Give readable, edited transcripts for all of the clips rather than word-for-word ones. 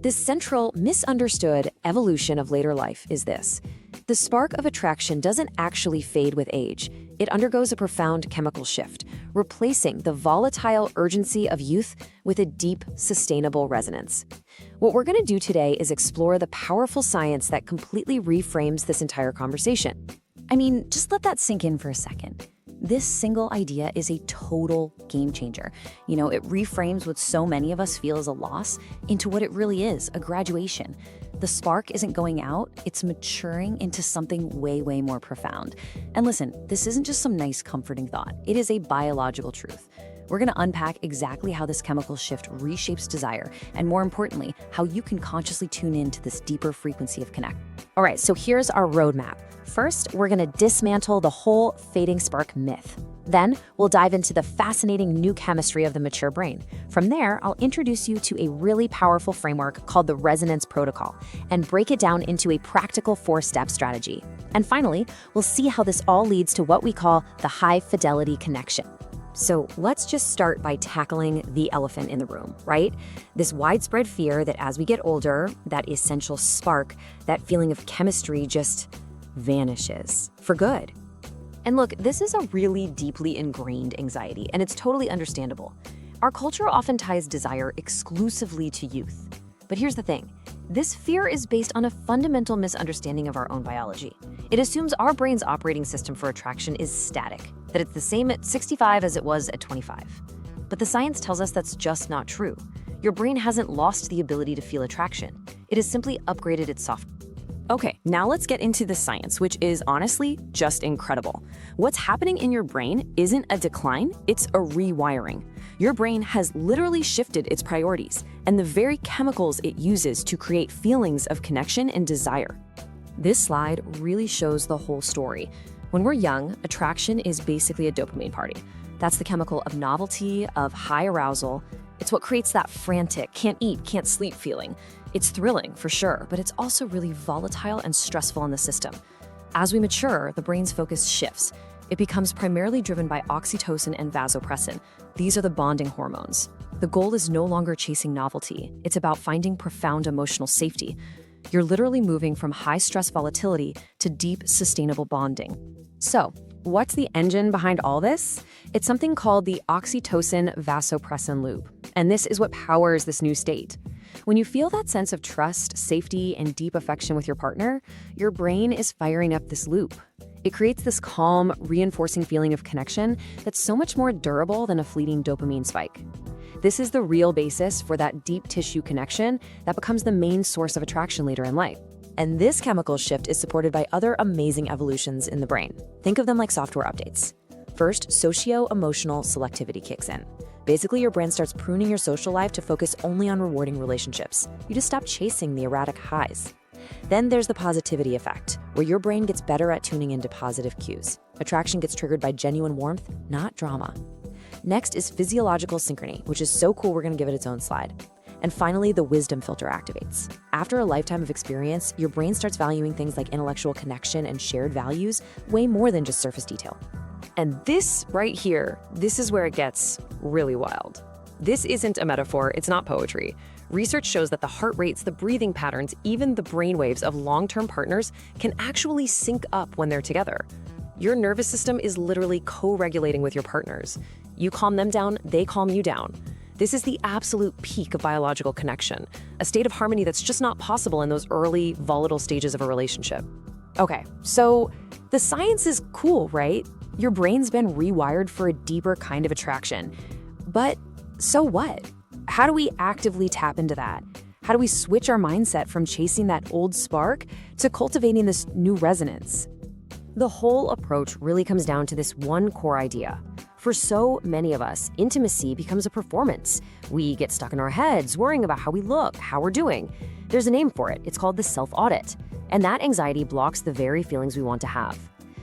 This central, misunderstood evolution of later life is this. The spark of attraction doesn't actually fade with age. It undergoes a profound chemical shift, replacing the volatile urgency of youth with a deep, sustainable resonance. What we're going to do today is explore the powerful science that completely reframes this entire conversation. I mean, just let that sink in for a second. This single idea is a total game changer. It reframes what so many of us feel as a loss into what it really is, a graduation. The spark isn't going out, it's maturing into something way, way more profound. And listen, this isn't just some nice, comforting thought. It is a biological truth. We're going to unpack exactly how this chemical shift reshapes desire, and more importantly, how you can consciously tune in to this deeper frequency of connect. All right, so here's our roadmap. First, we're going to dismantle the whole fading spark myth. Then, we'll dive into the fascinating new chemistry of the mature brain. From there, I'll introduce you to a really powerful framework called the Resonance Protocol and break it down into a practical 4-step strategy. And finally, we'll see how this all leads to what we call the high-fidelity connection. So let's just start by tackling the elephant in the room, right? This widespread fear that as we get older, that essential spark, that feeling of chemistry just vanishes for good. And look, this is a really deeply ingrained anxiety, and it's totally understandable. Our culture often ties desire exclusively to youth. But here's the thing. This fear is based on a fundamental misunderstanding of our own biology. It assumes our brain's operating system for attraction is static, that it's the same at 65 as it was at 25. But the science tells us that's just not true. Your brain hasn't lost the ability to feel attraction. It has simply upgraded its software. Okay, now let's get into the science, which is honestly just incredible. What's happening in your brain isn't a decline, it's a rewiring. Your brain has literally shifted its priorities and the very chemicals it uses to create feelings of connection and desire. This slide really shows the whole story. When we're young, attraction is basically a dopamine party. That's the chemical of novelty, of high arousal. It's what creates that frantic, can't eat, can't sleep feeling. It's thrilling, for sure, but it's also really volatile and stressful in the system. As we mature, the brain's focus shifts. It becomes primarily driven by oxytocin and vasopressin. These are the bonding hormones. The goal is no longer chasing novelty. It's about finding profound emotional safety. You're literally moving from high-stress volatility to deep, sustainable bonding. So, what's the engine behind all this? It's something called the Oxytocin-Vasopressin Loop, and this is what powers this new state. When you feel that sense of trust, safety, and deep affection with your partner, your brain is firing up this loop. It creates this calm, reinforcing feeling of connection that's so much more durable than a fleeting dopamine spike. This is the real basis for that deep tissue connection that becomes the main source of attraction later in life. And this chemical shift is supported by other amazing evolutions in the brain. Think of them like software updates. First, socio-emotional selectivity kicks in. Basically, your brain starts pruning your social life to focus only on rewarding relationships. You just stop chasing the erratic highs. Then there's the positivity effect, where your brain gets better at tuning into positive cues. Attraction gets triggered by genuine warmth, not drama. Next is physiological synchrony, which is so cool we're going to give it its own slide. And finally, the wisdom filter activates. After a lifetime of experience, your brain starts valuing things like intellectual connection and shared values way more than just surface detail. And this right here, this is where it gets really wild. This isn't a metaphor, it's not poetry. Research shows that the heart rates, the breathing patterns, even the brainwaves of long-term partners can actually sync up when they're together. Your nervous system is literally co-regulating with your partners. You calm them down, they calm you down. This is the absolute peak of biological connection, a state of harmony that's just not possible in those early, volatile stages of a relationship. Okay, so the science is cool, right? Your brain's been rewired for a deeper kind of attraction. But so what? How do we actively tap into that? How do we switch our mindset from chasing that old spark to cultivating this new resonance? The whole approach really comes down to this one core idea. For so many of us, intimacy becomes a performance. We get stuck in our heads, worrying about how we look, how we're doing. There's a name for it. It's called the self-audit. And that anxiety blocks the very feelings we want to have.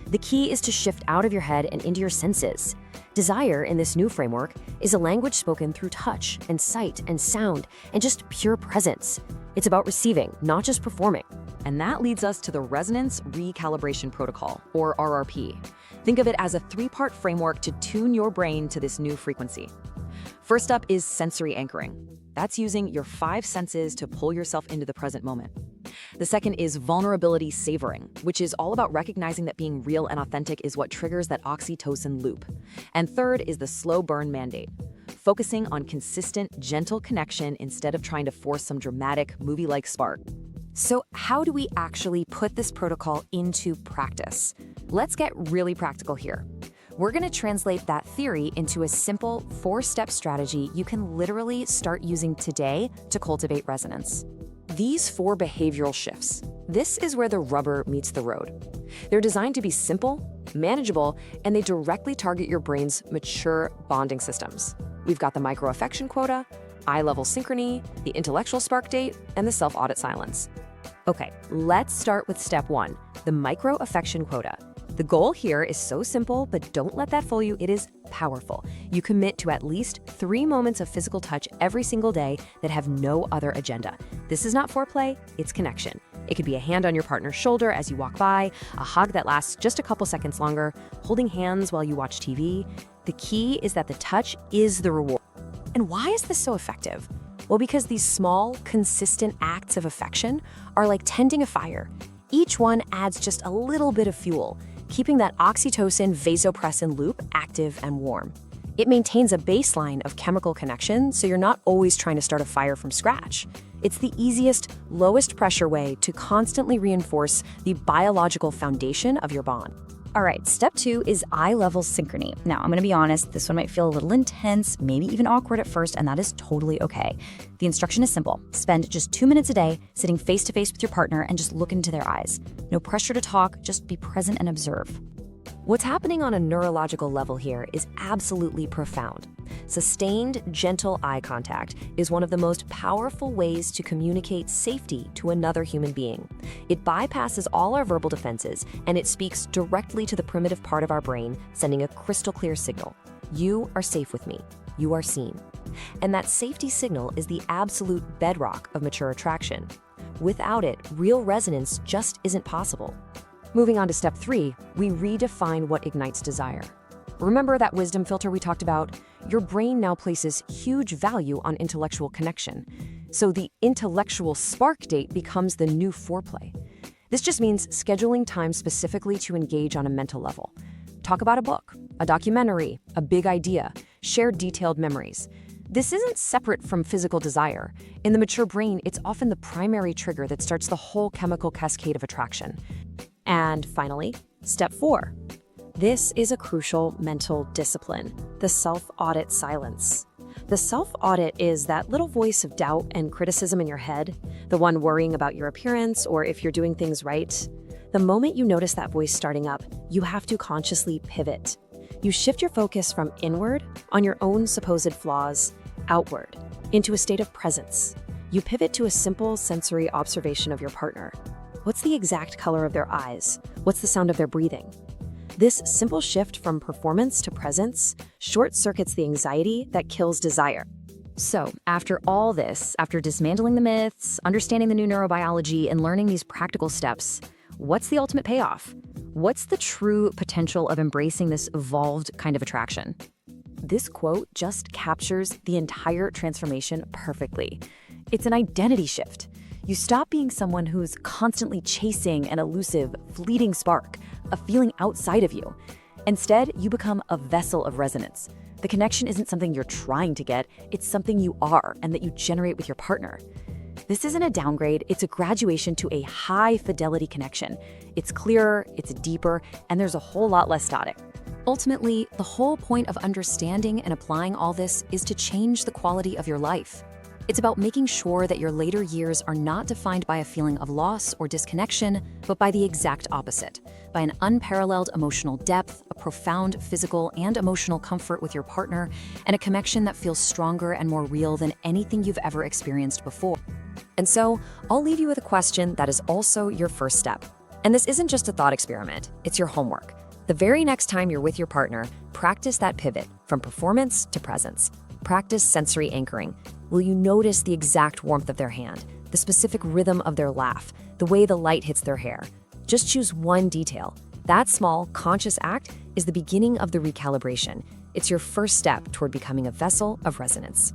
The key is to shift out of your head and into your senses. Desire, in this new framework, is a language spoken through touch and sight and sound and just pure presence. It's about receiving, not just performing. And that leads us to the Resonance Recalibration Protocol, or RRP. Think of it as a 3-part framework to tune your brain to this new frequency. First up is sensory anchoring. That's using your 5 senses to pull yourself into the present moment. The second is vulnerability savoring, which is all about recognizing that being real and authentic is what triggers that oxytocin loop. And third is the slow burn mandate, focusing on consistent, gentle connection instead of trying to force some dramatic, movie-like spark. So how do we actually put this protocol into practice? Let's get really practical here. We're going to translate that theory into a simple 4-step strategy you can literally start using today to cultivate resonance. These 4 behavioral shifts, this is where the rubber meets the road. They're designed to be simple, manageable, and they directly target your brain's mature bonding systems. We've got the micro-affection quota, eye-level synchrony, the intellectual spark date, and the self-audit silence. Okay, let's start with step 1, the micro-affection quota. The goal here is so simple, but don't let that fool you, it is powerful. You commit to at least 3 moments of physical touch every single day that have no other agenda. This is not foreplay, it's connection. It could be a hand on your partner's shoulder as you walk by, a hug that lasts just a couple seconds longer, holding hands while you watch TV. The key is that the touch is the reward. And why is this so effective? Well, because these small, consistent acts of affection are like tending a fire. Each one adds just a little bit of fuel, keeping that oxytocin-vasopressin loop active and warm. It maintains a baseline of chemical connection, so you're not always trying to start a fire from scratch. It's the easiest, lowest pressure way to constantly reinforce the biological foundation of your bond. All right, step 2 is eye-level synchrony. Now, I'm gonna be honest, this one might feel a little intense, maybe even awkward at first, and that is totally okay. The instruction is simple. Spend just 2 minutes a day sitting face-to-face with your partner and just look into their eyes. No pressure to talk, just be present and observe. What's happening on a neurological level here is absolutely profound. Sustained, gentle eye contact is one of the most powerful ways to communicate safety to another human being. It bypasses all our verbal defenses, and it speaks directly to the primitive part of our brain, sending a crystal clear signal. You are safe with me. You are seen. And that safety signal is the absolute bedrock of mature attraction. Without it, real resonance just isn't possible. Moving on to step 3, we redefine what ignites desire. Remember that wisdom filter we talked about? Your brain now places huge value on intellectual connection. So the intellectual spark date becomes the new foreplay. This just means scheduling time specifically to engage on a mental level. Talk about a book, a documentary, a big idea, share detailed memories. This isn't separate from physical desire. In the mature brain, it's often the primary trigger that starts the whole chemical cascade of attraction. And finally, step 4. This is a crucial mental discipline, the self-audit silence. The self-audit is that little voice of doubt and criticism in your head, the one worrying about your appearance or if you're doing things right. The moment you notice that voice starting up, you have to consciously pivot. You shift your focus from inward, on your own supposed flaws, outward, into a state of presence. You pivot to a simple sensory observation of your partner. What's the exact color of their eyes? What's the sound of their breathing? This simple shift from performance to presence short-circuits the anxiety that kills desire. So, after all this, after dismantling the myths, understanding the new neurobiology, and learning these practical steps, what's the ultimate payoff? What's the true potential of embracing this evolved kind of attraction? This quote just captures the entire transformation perfectly. It's an identity shift. You stop being someone who's constantly chasing an elusive, fleeting spark, a feeling outside of you. Instead, you become a vessel of resonance. The connection isn't something you're trying to get, it's something you are and that you generate with your partner. This isn't a downgrade, it's a graduation to a high-fidelity connection. It's clearer, it's deeper, and there's a whole lot less static. Ultimately, the whole point of understanding and applying all this is to change the quality of your life. It's about making sure that your later years are not defined by a feeling of loss or disconnection, but by the exact opposite, by an unparalleled emotional depth, a profound physical and emotional comfort with your partner, and a connection that feels stronger and more real than anything you've ever experienced before. And so, I'll leave you with a question that is also your first step. And this isn't just a thought experiment, it's your homework. The very next time you're with your partner, practice that pivot from performance to presence. Practice sensory anchoring. Will you notice the exact warmth of their hand, the specific rhythm of their laugh, the way the light hits their hair? Just choose one detail. That small, conscious act is the beginning of the recalibration. It's your first step toward becoming a vessel of resonance.